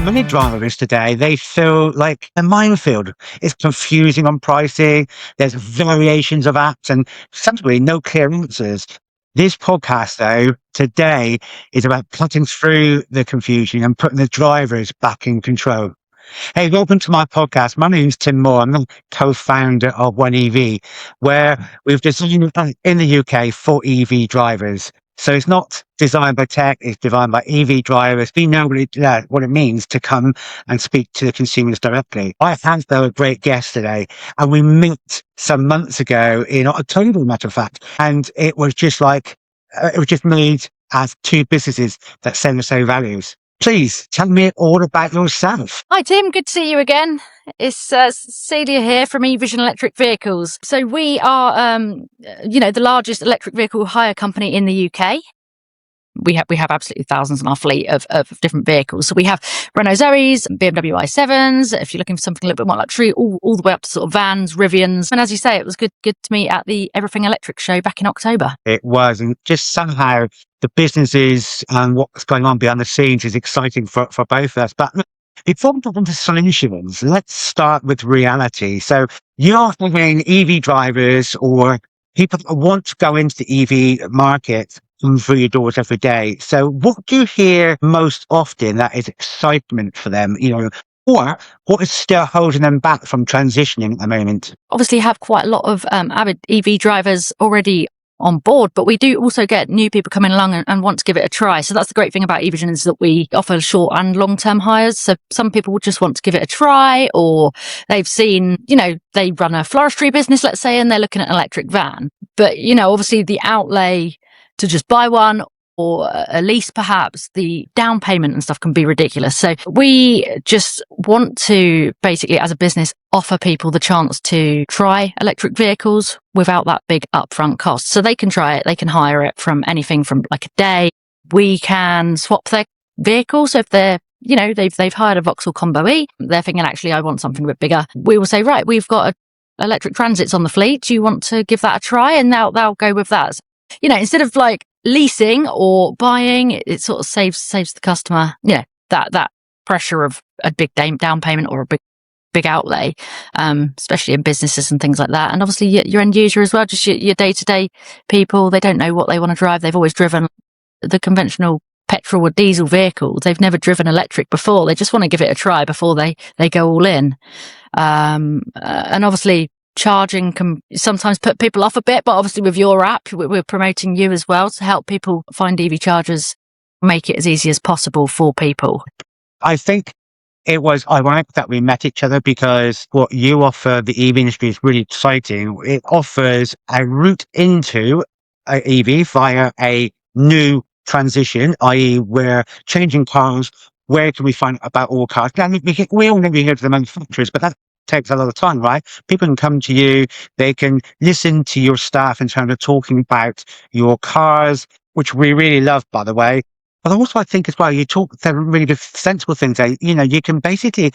many drivers today, they feel like a minefield. It's confusing on pricing. There's variations of apps and simply no clear answers. This podcast, though, today is about cutting through the confusion and putting the drivers back in control. Hey, welcome to my podcast. My name's Tim Moore. I'm the co-founder of ONEEV, where we've designed in the UK for EV drivers. So it's not designed by tech, it's designed by EV drivers. We know what it means to come and speak to the consumers directly. I had, though, a great guest today, and we met some months ago in October, matter of fact, and it was just made as two businesses that send the same values. Please tell me all about yourself. Hi, Tim. Good to see you again. It's Celia here from EVision Electric Vehicles. So we are, the largest electric vehicle hire company in the UK. We have absolutely thousands in our fleet of different vehicles. So we have Renault Zoes, BMW i7s. If you're looking for something a little bit more luxury, all the way up to sort of vans, Rivians. And as you say, it was good to meet at the Everything Electric show back in October. It was, and just somehow the businesses and what's going on behind the scenes is exciting for both of us. But before we get into solutions, let's start with reality. So you're having EV drivers or people that want to go into the EV market come through your doors every day. So what do you hear most often that is excitement for them, or what is still holding them back from transitioning at the moment? Obviously have quite a lot of avid EV drivers already on board, but we do also get new people coming along and want to give it a try. So that's the great thing about EVision, is that we offer short and long-term hires. So some people would just want to give it a try, or they've seen, they run a floristry business, let's say, and they're looking at an electric van. But, obviously the outlay to just buy one or a lease, perhaps, the down payment and stuff can be ridiculous. So we just want to basically, as a business, offer people the chance to try electric vehicles without that big upfront cost. So they can try it, they can hire it from anything from like a day. We can swap their vehicle. So if they're, they've hired a Vauxhall Combo E, they're thinking, actually, I want something a bit bigger. We will say, right, we've got electric transits on the fleet. Do you want to give that a try? And they'll go with that. Instead of like leasing or buying, it sort of saves the customer, that pressure of a big down payment or a big outlay, especially in businesses and things like that. And obviously your end user as well, just your day-to-day people, they don't know what they want to drive. They've always driven the conventional petrol or diesel vehicles. They've never driven electric before. They just want to give it a try before they go all in. And obviously charging can sometimes put people off a bit, but obviously with your app, we're promoting you as well to help people find EV chargers, make it as easy as possible for people. I think it was ironic that we met each other, because what you offer the EV industry is really exciting. It offers a route into EV via a new transition, i.e. we're changing cars. Where can we find about all cars? Now, we all know we hear to the manufacturers, but that takes a lot of time, right? People can come to you, they can listen to your staff in terms of talking about your cars, which we really love, by the way. But also, I think as well, you talk the really good, sensible things. You can basically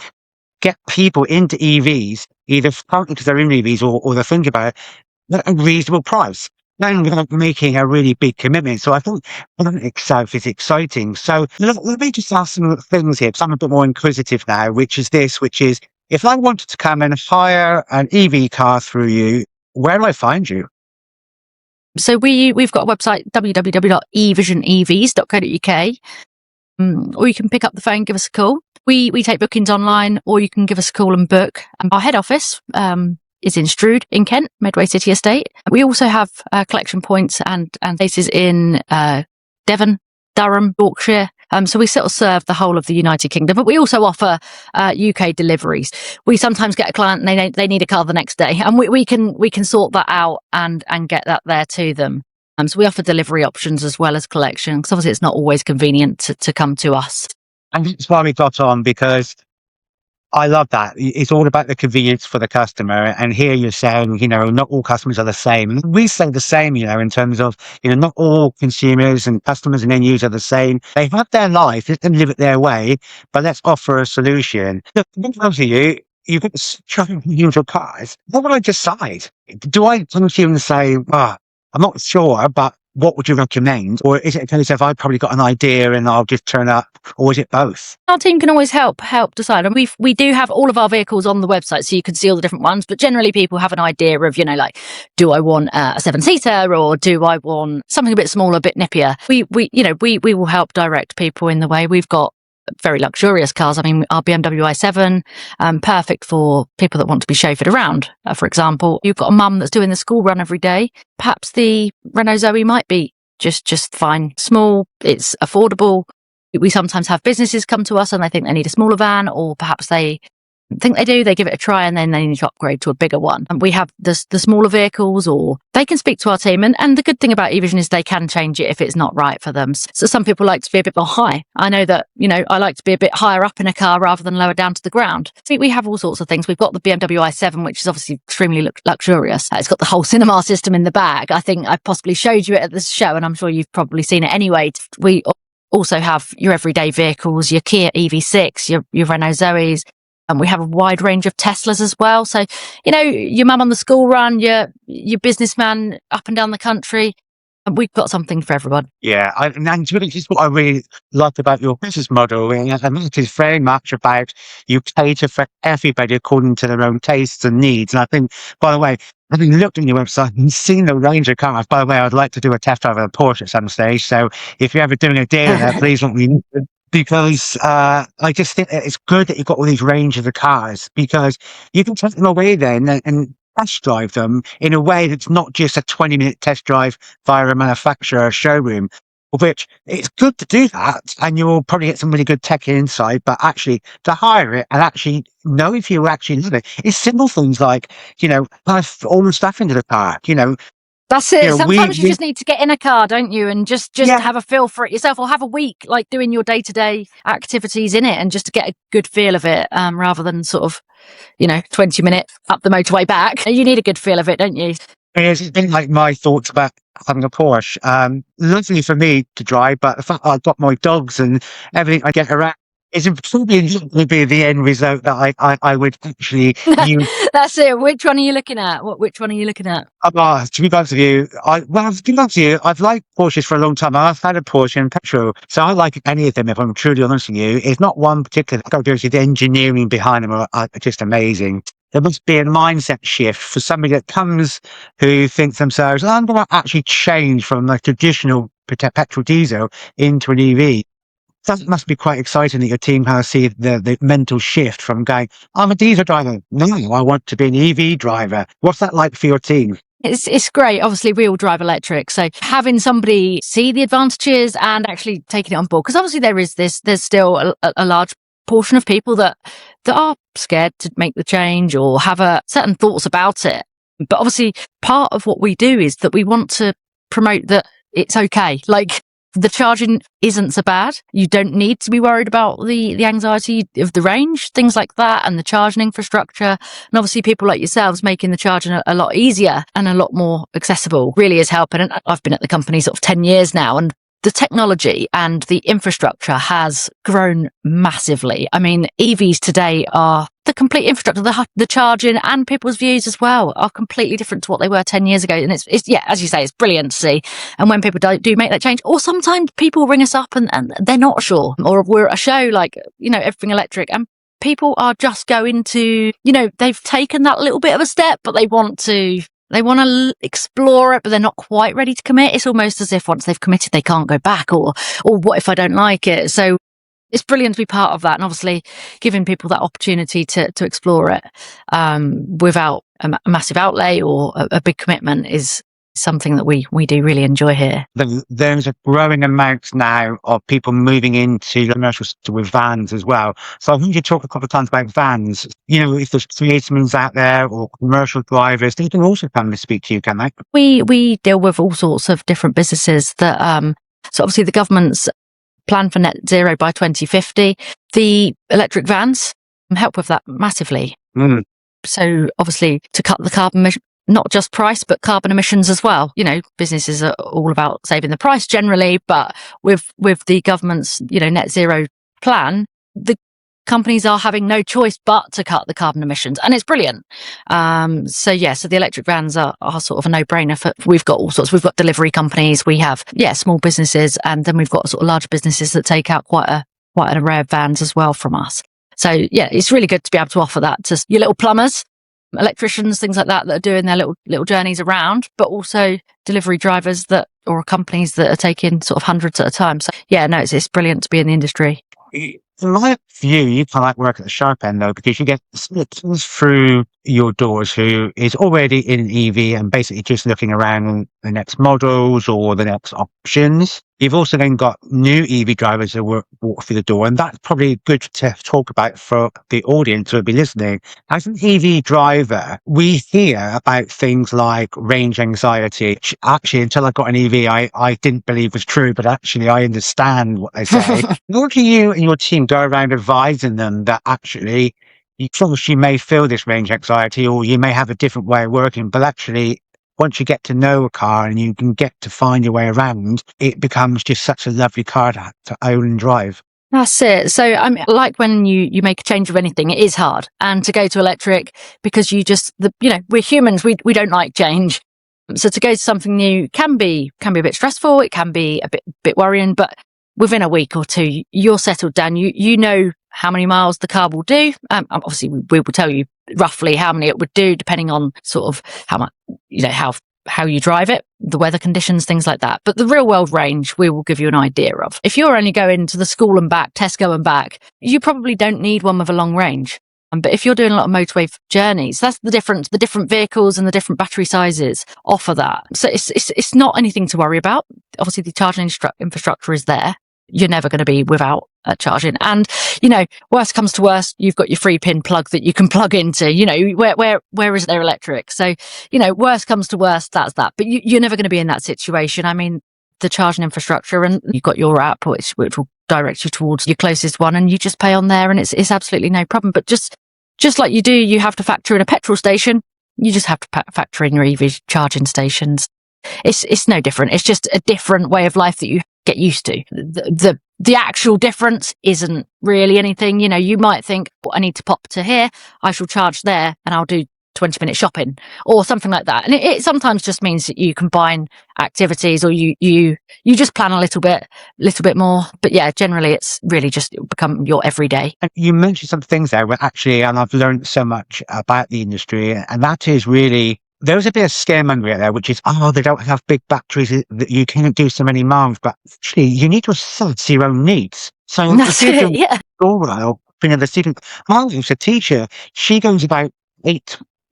get people into EVs, either partly because they're in EVs or they're thinking about it, at a reasonable price, then without making a really big commitment. So I think itself is exciting. So let me just ask some things here, because I'm a bit more inquisitive now, which is, if I wanted to come and hire an EV car through you, where do I find you? So we've got a website, www.evisionevs.co.uk, or you can pick up the phone, give us a call. We take bookings online, or you can give us a call and book. Our head office is in Strood in Kent, Medway City Estate. We also have collection points and places in Devon, Durham, Yorkshire. So we sort of serve the whole of the United Kingdom, but we also offer UK deliveries. We sometimes get a client and they need a car the next day, and we can sort that out and get that there to them. So we offer delivery options as well as collection, because obviously it's not always convenient to come to us. And that's why we got on, because I love that. It's all about the convenience for the customer. And here you're saying, not all customers are the same. We say the same, in terms of, not all consumers and customers and end users are the same. They have their life, let them live it their way, but let's offer a solution. Look, when it comes to you, you've got your cars. What would I decide? Do I come to you and say, I'm not sure, but what would you recommend? Or is it a case of I've probably got an idea and I'll just turn up? Or is it both? Our team can always help decide. And we do have all of our vehicles on the website, so you can see all the different ones. But generally people have an idea of, like, do I want a 7-seater, or do I want something a bit smaller, a bit nippier? We will help direct people in the way. We've got very luxurious cars. I mean, our BMW i7, perfect for people that want to be chauffeured around. For example, you've got a mum that's doing the school run every day. Perhaps the Renault Zoe might be just fine. Small, it's affordable. We sometimes have businesses come to us and they think they need a smaller van, or perhaps they think they do, they give it a try, and then they need to upgrade to a bigger one. And we have the smaller vehicles, or they can speak to our team. And the good thing about EVision is they can change it if it's not right for them. So some people like to be a bit more high. I know that, I like to be a bit higher up in a car rather than lower down to the ground. So we have all sorts of things. We've got the BMW i7, which is obviously extremely luxurious. It's got the whole cinema system in the back. I think I possibly showed you it at this show, and I'm sure you've probably seen it anyway. We also have your everyday vehicles, your Kia EV6, your Renault Zoes. And we have a wide range of Teslas as well. So, your mum on the school run, your businessman up and down the country, and we've got something for everyone. Yeah, and this is what I really like about your business model. And it is very much about you cater for everybody according to their own tastes and needs. And I think, by the way, having looked on your website and seen the range of cars, by the way, I'd like to do a test drive of a Porsche at some stage. So if you're ever doing a deal there, please let me know. Because I just think that it's good that you've got all these ranges of cars, because you can take them away then and test drive them in a way that's not just a 20-minute test drive via a manufacturer showroom, which it's good to do that, and you'll probably get some really good tech insight. But actually, to hire it and actually know if you actually love it, it's simple things like, have all the stuff into the car, That's it. Sometimes you just need to get in a car, don't you? And just have a feel for it yourself, or have a week like doing your day-to-day activities in it, and just to get a good feel of it, rather than sort of, 20 minutes up the motorway back. You need a good feel of it, don't you? It's been like my thoughts about having a Porsche. Lovely for me to drive, but the fact I've got my dogs and everything I get around, it's probably going to be the end result that I would actually use. That's it. Which one are you looking at? Which one are you looking at? To be honest with you, I've liked Porsches for a long time. I've had a Porsche and petrol, so I like any of them, if I'm truly honest with you. It's not one particular. The engineering behind them are just amazing. There must be a mindset shift for somebody that comes who thinks themselves, I'm going to actually change from a traditional petrol diesel into an EV. That must be quite exciting that your team has seen the mental shift from going, I'm a diesel driver. No, I want to be an EV driver. What's that like for your team? It's great. Obviously, we all drive electric. So having somebody see the advantages and actually taking it on board, because obviously there's still a large portion of people that are scared to make the change or have certain thoughts about it. But obviously, part of what we do is that we want to promote that it's okay. Like, the charging isn't so bad. You don't need to be worried about the anxiety of the range, things like that, and the charging infrastructure. And obviously people like yourselves making the charging a lot easier and a lot more accessible really is helping. And I've been at the company sort of 10 years now, and the technology and the infrastructure has grown massively. I mean, EVs today are the complete infrastructure, the charging and people's views as well are completely different to what they were 10 years ago. And it's as you say, it's brilliant to see. And when people do make that change, or sometimes people ring us up and they're not sure, or we're at a show like, Everything Electric, and people are just going to, they've taken that little bit of a step, but they want to explore it, but they're not quite ready to commit. It's almost as if once they've committed, they can't go back, or what if I don't like it? So it's brilliant to be part of that. And obviously giving people that opportunity to explore it, without a massive outlay or a big commitment is something that we do really enjoy here. There's a growing amount now of people moving into commercial with vans as well. So I think you talk a couple of times about vans. If there's tradesmen out there or commercial drivers, they can also come and speak to you, can they? We deal with all sorts of different businesses that, so obviously the government's plan for net zero by 2050. The electric vans help with that massively. So obviously to cut the carbon emission, not just price, but carbon emissions as well. Businesses are all about saving the price generally, but with the government's, net zero plan, the companies are having no choice but to cut the carbon emissions, and it's brilliant. So the electric vans are sort of a no-brainer. We've got all sorts. We've got delivery companies, we have small businesses, and then we've got sort of large businesses that take out quite an array of vans as well from us. So it's really good to be able to offer that to your little plumbers, electricians, things like that are doing their little journeys around, but also delivery drivers or companies that are taking sort of hundreds at a time. So it's brilliant to be in the industry. In my view, you kind of like work at the sharp end though, because you get comes through your doors who is already in an EV and basically just looking around the next models or the next options. You've also then got new EV drivers that walk through the door, and that's probably good to talk about for the audience who will be listening. As an EV driver, we hear about things like range anxiety, which actually, until I got an EV, I didn't believe was true, but actually I understand what they say. How do you and your team go around advising them that actually, you may feel this range anxiety or you may have a different way of working, but actually, once you get to know a car and you can get to find your way around, it becomes just such a lovely car to own and drive. That's it. So like when you make a change of anything, it is hard. And to go to electric, because we're humans, we don't like change. So to go to something new can be a bit stressful. It can be a bit worrying, but within a week or two, you're settled down. You know how many miles the car will do. Obviously, we will tell you roughly how many it would do, depending on sort of how much, how you drive it, the weather conditions, things like that. But the real world range, we will give you an idea of. If you're only going to the school and back, Tesco and back, you probably don't need one with a long range. But if you're doing a lot of motorway journeys, that's the difference. The different vehicles and the different battery sizes offer that. So it's not anything to worry about. Obviously, the charging infrastructure is there. You're never going to be without charging. And, worst comes to worst, you've got your 3-pin plug that you can plug into, where is there electric? So, worst comes to worst, that's that. But you're never going to be in that situation. I mean, the charging infrastructure, and you've got your app, which will direct you towards your closest one, and you just pay on there, and it's absolutely no problem. But just like you have to factor in a petrol station, you just have to factor in your EV charging stations. It's no different. It's just a different way of life that you get used to. The actual difference isn't really anything. You might think, I need to pop to here, I shall charge there, and I'll do 20-minute shopping or something like that. And it sometimes just means that you combine activities, or you just plan a little bit more. But generally it's really just become your everyday. And you mentioned some things there where actually, and I've learned so much about the industry, and that is really, there was a bit of scaremongering there, which is, they don't have big batteries, that you can't do so many miles, but actually you need to assess your own needs. So that's it, yeah. The student, I was a teacher, she goes about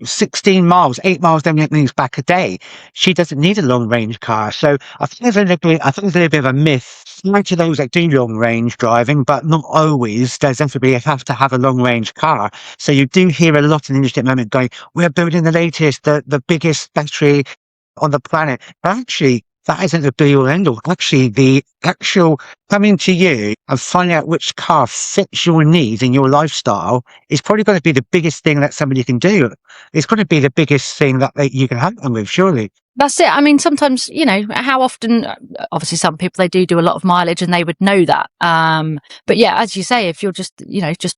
16 miles, 8 miles down things back a day. She doesn't need a long range car. So I think there's a little bit of a myth to those that do long range driving, but not always. There's definitely have to have a long range car. So you do hear a lot in the industry at the moment going, we're building the latest, the biggest battery on the planet. But actually, that isn't the be all end all. Actually, the actual coming to you and finding out which car fits your needs and your lifestyle is probably going to be the biggest thing that somebody can do. It's going to be the biggest thing that you can help them with, surely. That's it. I mean, sometimes, how often, obviously some people, they do a lot of mileage and they would know that. But as you say, if you're just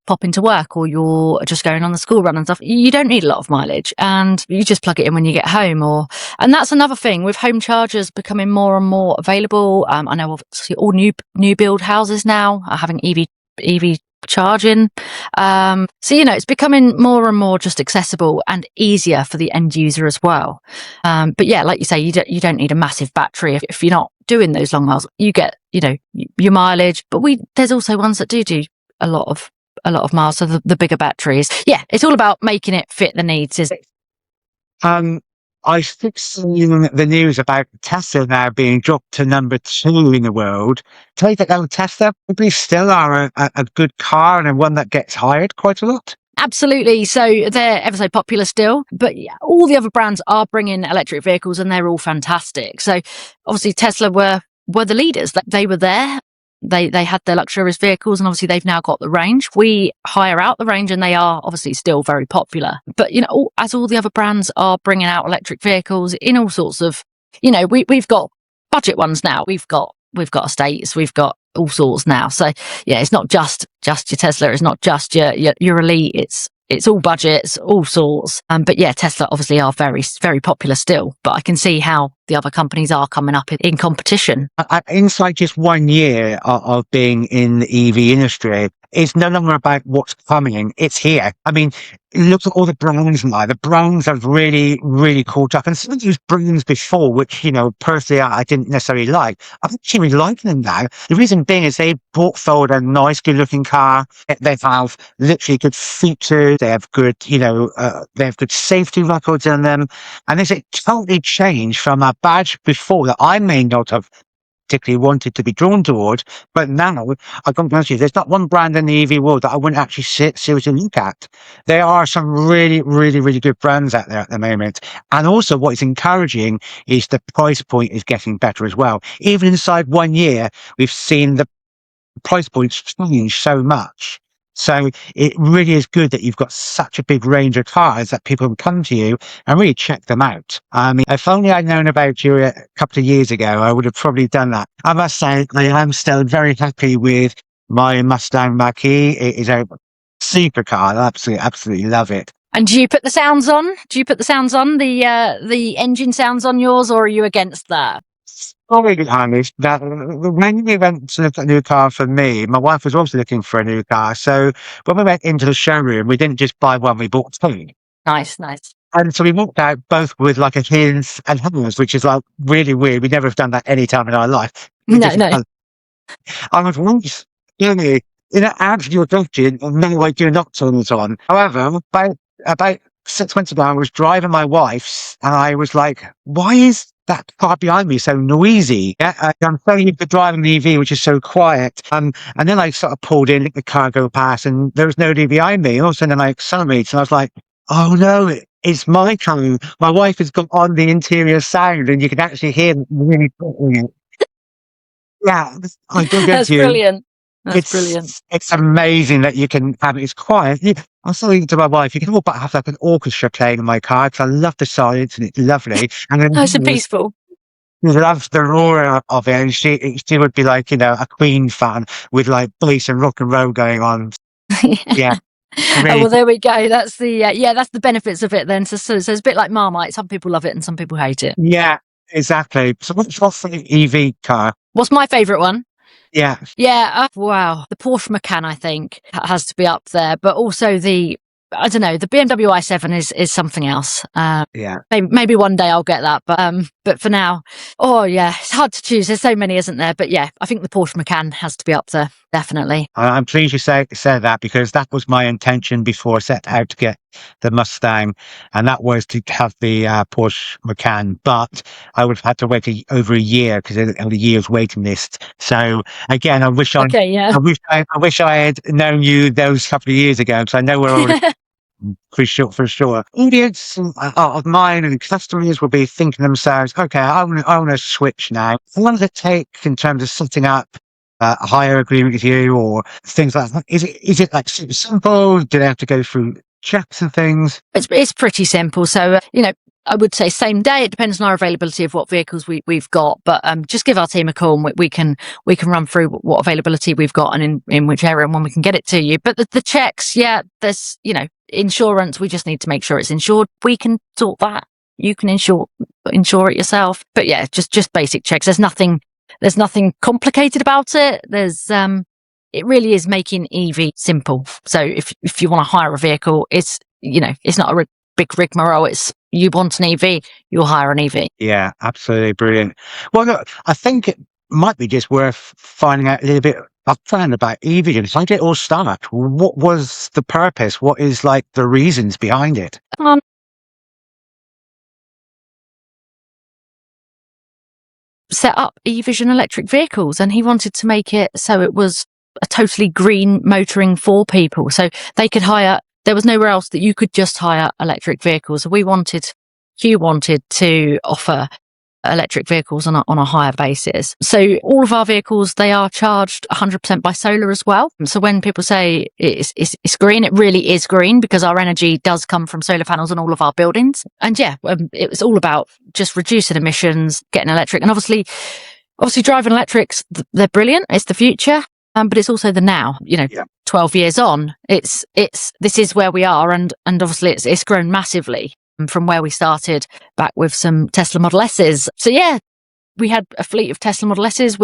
popping to work or you're just going on the school run and stuff, you don't need a lot of mileage, and you just plug it in when you get home. And that's another thing with home chargers becoming more and more available. I know obviously all new build houses now are having EV charging. So, it's becoming more and more just accessible and easier for the end user as well. But like you say, you don't need a massive battery if you're not doing those long miles. You get, your mileage, but there's also ones that do a lot of miles. So the bigger batteries. Yeah, it's all about making it fit the needs. I think seeing the news about Tesla now being dropped to number 2 in the world. Tell you that Tesla probably still are a good car and one that gets hired quite a lot. Absolutely. So they're ever so popular still, but all the other brands are bringing electric vehicles and they're all fantastic. So obviously Tesla were the leaders. They were there. They had their luxurious vehicles, and obviously they've now got the range. We hire out the range, and they are obviously still very popular. But as all the other brands are bringing out electric vehicles in all sorts of, we've got budget ones now. We've got estates. We've got all sorts now. So yeah, it's not just your Tesla. It's not just your Elite. It's all budgets, all sorts. But yeah, Tesla obviously are very, very popular still. But I can see how the other companies are coming up in competition. Inside just 1 year of being in the EV industry, it's no longer about what's coming. It's here. I mean, look at all the brands now. The brands have really, really caught up. And some of those brands before, which, personally I didn't necessarily like, I'm actually really liking them now. The reason being is they brought forward a nice, good looking car. They have literally good features. They have good, they have good safety records in them. And it's a totally changed from a badge before that I may not have particularly wanted to be drawn towards, but now I've gone to you. There's not one brand in the EV world that I wouldn't actually seriously look at. There are some really, really, really good brands out there at the moment. And also what is encouraging is the price point is getting better as well. Even inside 1 year, we've seen the price points change so much. So it really is good that you've got such a big range of cars that people can come to you and really check them out. I mean, if only I'd known about you a couple of years ago, I would have probably done that. I must say, I am still very happy with my Mustang Mach-E. It is a super car. I absolutely love it. And do you put the sounds on? The engine sounds on yours, or are you against that? I'll be honest, that when we went to look at a new car for me, my wife was also looking for a new car. So when we went into the showroom, we didn't just buy one, we bought two. Nice. And so we walked out both with like a his and hers, which is like really weird. We never have done that any time in our life. No. I was once, after your question, no, I do not turn it on. However, about 6 months ago, I was driving my wife's and I was like, why is that car behind me so noisy? Yeah, I'm so used to driving the EV, which is so quiet. And then I sort of pulled in, let the car go past, and there was nobody behind me. And all of a sudden, I accelerated, and I was like, "Oh no, it's my car." My wife has got on the interior sound, and you can actually hear it really talking. Yeah, I do get That's you. brilliant. That's brilliant. It's amazing that you can have it. It's quiet. I was saying to my wife, you can all but have like an orchestra playing in my car because I love the silence and it's lovely. And then Nice and peaceful. she loves the roar of it, and she would be like, a Queen fan with like bass and rock and roll going on. Yeah. Really. Oh, well, there we go. That's that's the benefits of it then. So it's a bit like Marmite. Some people love it and some people hate it. Yeah, exactly. So what's your favourite EV car? What's my favourite one? Yeah. Yeah. Wow. The Porsche Macan, I think, has to be up there. But also the BMW i7 is something else. Yeah. Maybe one day I'll get that. But for now, it's hard to choose. There's so many, isn't there? But yeah, I think the Porsche Macan has to be up there. Definitely. I'm pleased you said that because that was my intention before I set out to get the Mustang, and that was to have the Porsche Macan. But I would have had to wait over a year because of the year's waiting list. So again, I wish I had known you those couple of years ago because I know we're already. For sure. Audience of mine and customers will be thinking to themselves, okay, I want to switch now. How long does it take in terms of setting up a hire agreement with you or things like that? Is it like super simple? Do they have to go through checks and things? It's pretty simple. So, I would say same day. It depends on our availability of what vehicles we've got, but just give our team a call and we can run through what availability we've got and in which area and when we can get it to you. But the checks, there's, insurance, we just need to make sure it's insured. We can sort that. You can insure it yourself. But yeah, just basic checks. There's nothing complicated about it. It really is making EV simple. So if you want to hire a vehicle, it's not a big rigmarole. It's you want an EV, you'll hire an EV. Yeah, absolutely brilliant. Well, look, I think it might be just worth finding out a little bit upfront about EVision. How did it all start? What was the purpose? What is like the reasons behind it? Set up EVision electric vehicles, and he wanted to make it so it was a totally green motoring for people, so they could hire. There was nowhere else that you could just hire electric vehicles. So Hugh wanted to offer electric vehicles on a hire basis. So all of our vehicles, they are charged 100% by solar as well. So when people say it's green, it really is green because our energy does come from solar panels on all of our buildings. And it was all about just reducing emissions, getting electric. And obviously obviously driving electrics, they're brilliant. It's the future. But it's also the now, 12 years on, this is where we are. And obviously it's grown massively from where we started back with some Tesla Model S's. So yeah, we had a fleet of Tesla Model S's.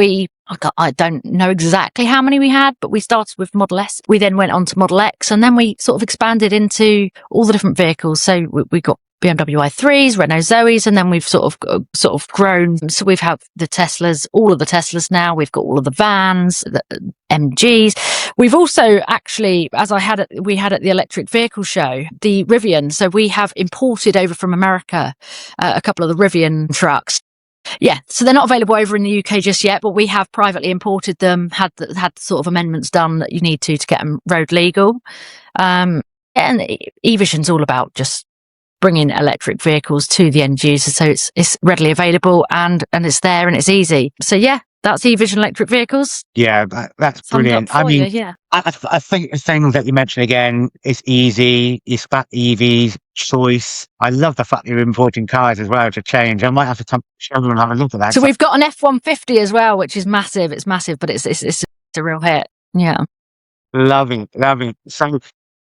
I don't know exactly how many we had, but we started with Model S. We then went on to Model X, and then we sort of expanded into all the different vehicles. So we got BMW i3s, Renault Zoes, and then we've sort of grown. So we've had the Teslas, all of the Teslas now. We've got all of the vans, the MGs. We've also actually, we had at the electric vehicle show, the Rivian. So we have imported over from America a couple of the Rivian trucks. Yeah, so they're not available over in the UK just yet, but we have privately imported them, had sort of amendments done that you need to get them road legal. And EVision's all about just bringing electric vehicles to the end user, so it's readily available and it's there and it's easy. So yeah, that's EVision electric vehicles. Yeah, that's brilliant. I mean, yeah. I think the thing that you mentioned again is easy. It's that EV choice. I love the fact that you're importing cars as well to change. I might have to come show them and have a look at that. So we've got an F-150 as well, which is massive. It's massive, but it's a real hit. Yeah. Love it. So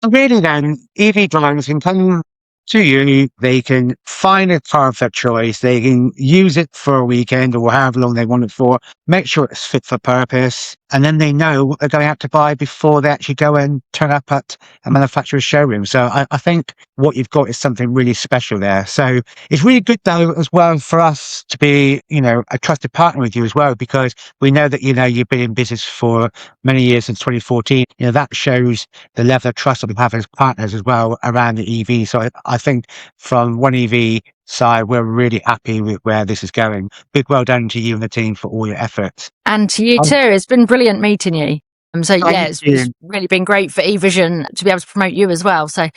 really then, EV drivers can come to you, they can find a car of their choice, they can use it for a weekend or however long they want it for, make sure it's fit for purpose, and then they know what they're going to have to buy before they actually go and turn up at a manufacturer's showroom. So I think what you've got is something really special there. So it's really good though as well for us to be, a trusted partner with you as well, because we know that, you've been in business for many years, since 2014. That shows the level of trust that we have as partners as well around the EV. So I think from ONEEV side, we're really happy with where this is going. Big well done to you and the team for all your efforts. And to you too. It's been brilliant meeting you. So yeah, it's really been great for EVision to be able to promote you as well. So,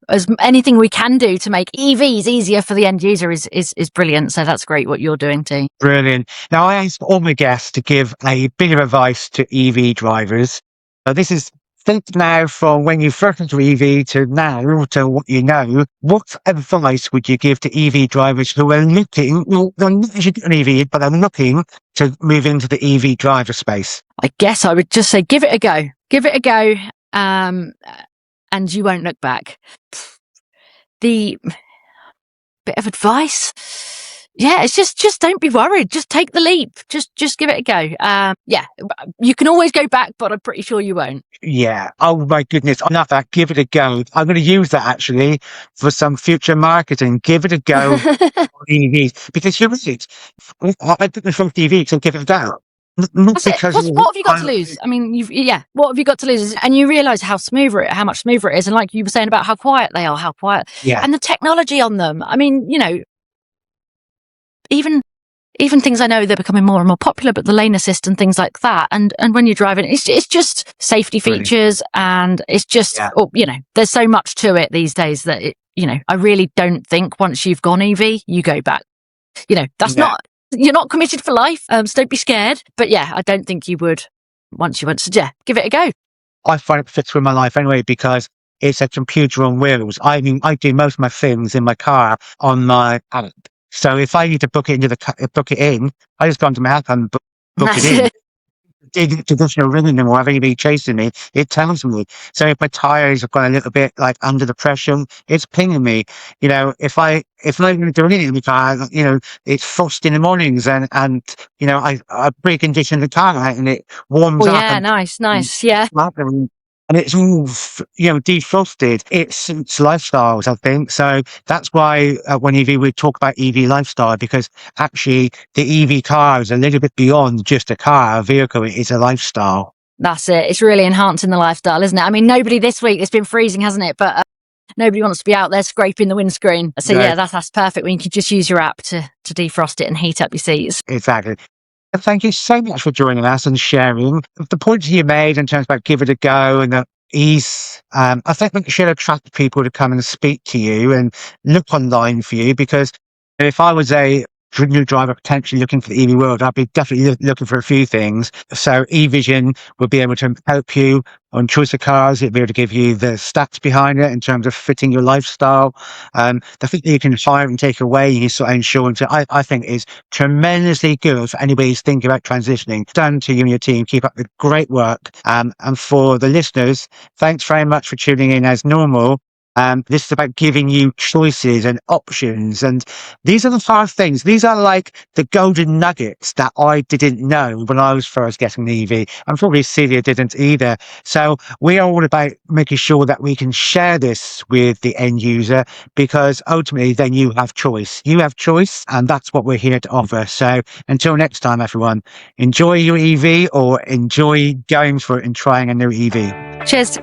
as anything we can do to make EVs easier for the end user is brilliant. So that's great what you're doing too. Brilliant. Now I ask all my guests to give a bit of advice to EV drivers. So this is think now from when you first into EV to now to what you know. What advice would you give to EV drivers who are looking, they're not actually an EV, but they're looking to move into the EV driver space? I guess I would just say, give it a go. Give it a go. And you won't look back. The bit of advice. Yeah, it's just don't be worried. Just take the leap. Just give it a go. Yeah, you can always go back, but I'm pretty sure you won't. Yeah. Oh my goodness. Enough that. Give it a go. I'm going to use that actually for some future marketing. Give it a go on EVs, because you're right. I did the first EV, so give it a go. What have you got to lose? I mean, what have you got to lose? And you realise how much smoother it is. And like you were saying about how quiet they are, Yeah. And the technology on them. I mean, even things I know they're becoming more and more popular, but the lane assist and things like that. And when you're driving, it's just safety features, and it's just, there's so much to it these days that I really don't think once you've gone EV, you go back. You're not committed for life. So don't be scared. But yeah, I don't think you would once you went. So yeah, give it a go. I find it fits with my life anyway, because it's a computer on wheels. I mean, I do most of my things in my car on my app. So if I need to book it in, I just go onto my app and book it in. Did traditional ringing or having anybody chasing me, it tells me. So if my tires have got a little bit like under the pressure, it's pinging me. If I'm going to do anything in the car, it's frost in the mornings and I precondition the car and it warms up. Yeah, nice. Yeah. And it's all, defrosted. It suits lifestyles, I think. So that's why when we talk about EV lifestyle, because actually the EV car is a little bit beyond just a car, a vehicle. It is a lifestyle. That's it. It's really enhancing the lifestyle, isn't it? I mean, nobody this week, it's been freezing, hasn't it? But nobody wants to be out there scraping the windscreen. So yeah, that's perfect when you can just use your app to defrost it and heat up your seats. Exactly. Thank you so much for joining us and sharing the points you made in terms of give it a go and the ease. I think we should attract people to come and speak to you and look online for you, because if I was a new driver potentially looking for the EV world, I'd be definitely looking for a few things. So EVision will be able to help you on choice of cars. It'll be able to give you the stats behind it in terms of fitting your lifestyle. The thing that you can hire and take away, you sort of insurance, I think is tremendously good for anybody who's thinking about transitioning. Done to you and your team. Keep up the great work. And for the listeners, thanks very much for tuning in as normal. This is about giving you choices and options. And these are the hard things. These are like the golden nuggets that I didn't know when I was first getting the EV. And probably Celia didn't either. So we are all about making sure that we can share this with the end user, because ultimately then you have choice. You have choice, and that's what we're here to offer. So until next time, everyone, enjoy your EV or enjoy going for it and trying a new EV. Cheers.